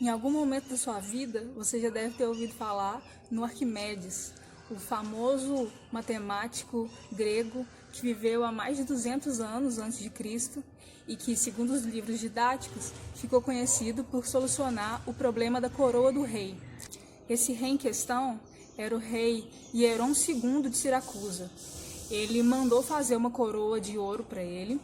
Em algum momento da sua vida, você já deve ter ouvido falar no Arquimedes, o famoso matemático grego que viveu há mais de 200 anos antes de Cristo e que, segundo os livros didáticos, ficou conhecido por solucionar o problema da coroa do rei. Esse rei em questão era o rei Hierom II de Siracusa. Ele mandou fazer uma coroa de ouro para ele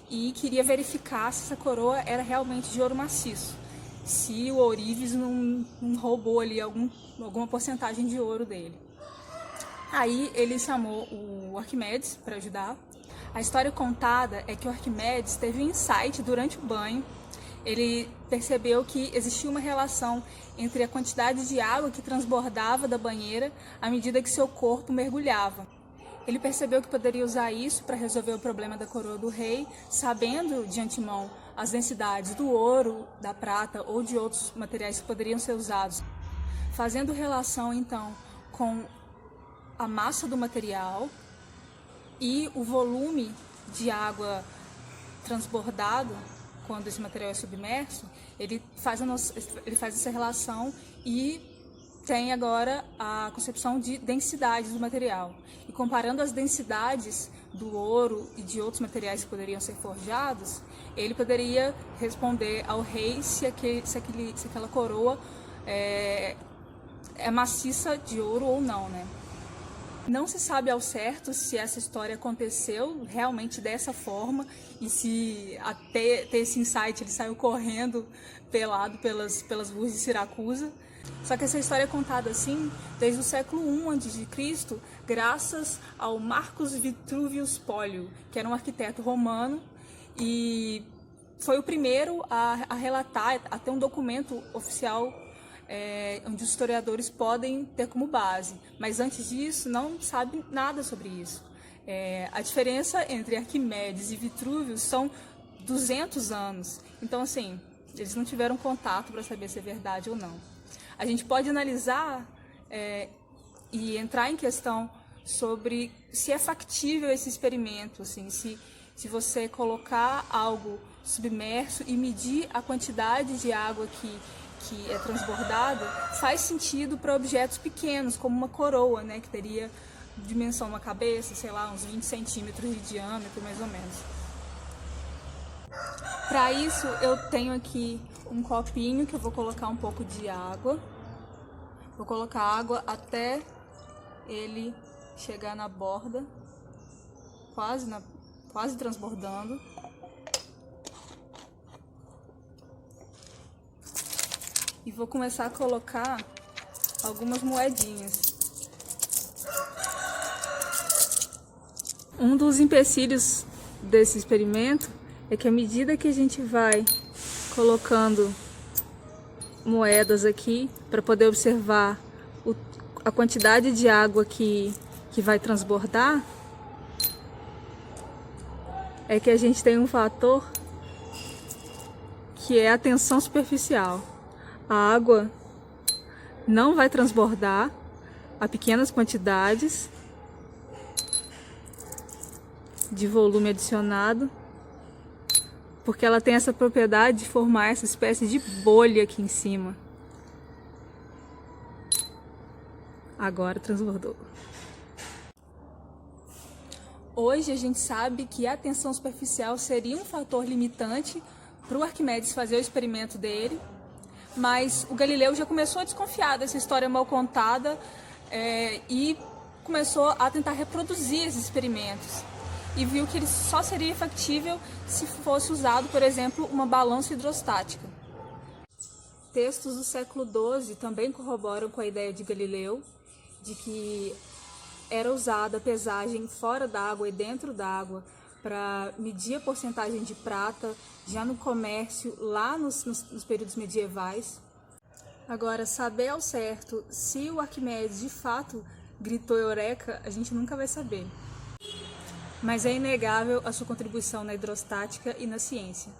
e queria verificar se essa coroa era realmente de ouro maciço, se o ourives não roubou ali alguma porcentagem de ouro dele. Aí ele chamou o Arquimedes para ajudar. A história contada é que o Arquimedes teve um insight durante o banho. Ele percebeu que existia uma relação entre a quantidade de água que transbordava da banheira à medida que seu corpo mergulhava. Ele percebeu que poderia usar isso para resolver o problema da coroa do rei, sabendo de antemão as densidades do ouro, da prata ou de outros materiais que poderiam ser usados. Fazendo relação, então, com a massa do material e o volume de água transbordado quando esse material é submerso, ele faz essa relação e tem agora a concepção de densidades do material. E comparando as densidades do ouro e de outros materiais que poderiam ser forjados, ele poderia responder ao rei se aquela coroa é maciça de ouro ou não, né? Não se sabe ao certo se essa história aconteceu realmente dessa forma e se até ter esse insight ele saiu correndo pelado pelas ruas de Siracusa. Só que essa história é contada assim desde o século I a.C., graças ao Marcus Vitruvius Pollio, que era um arquiteto romano e foi o primeiro a relatar, a ter um documento oficial onde os historiadores podem ter como base. Mas antes disso, não sabe nada sobre isso. A diferença entre Arquimedes e Vitruvius são 200 anos. Então, assim, eles não tiveram contato para saber se é verdade ou não. A gente pode analisar e entrar em questão sobre se é factível esse experimento, assim, se você colocar algo submerso e medir a quantidade de água que é transbordada, faz sentido para objetos pequenos, como uma coroa, né, que teria dimensão uma cabeça, sei lá, uns 20 centímetros de diâmetro, mais ou menos. Para isso, eu tenho aqui um copinho que eu vou colocar um pouco de água. Vou colocar água até ele chegar na borda, quase transbordando. E vou começar a colocar algumas moedinhas. Um dos empecilhos desse experimento é que à medida que a gente vai colocando moedas aqui para poder observar a quantidade de água que vai transbordar, é que a gente tem um fator que é a tensão superficial. A água não vai transbordar a pequenas quantidades de volume adicionado, porque ela tem essa propriedade de formar essa espécie de bolha aqui em cima. Agora transbordou. Hoje a gente sabe que a tensão superficial seria um fator limitante para o Arquimedes fazer o experimento dele, mas o Galileu já começou a desconfiar dessa história mal contada e começou a tentar reproduzir esses experimentos. E viu que ele só seria factível se fosse usado, por exemplo, uma balança hidrostática. Textos do século XII também corroboram com a ideia de Galileu de que era usada a pesagem fora d'água e dentro d'água para medir a porcentagem de prata já no comércio, lá nos períodos medievais. Agora, saber ao certo se o Arquimedes de fato gritou eureka, a gente nunca vai saber. Mas é inegável a sua contribuição na hidrostática e na ciência.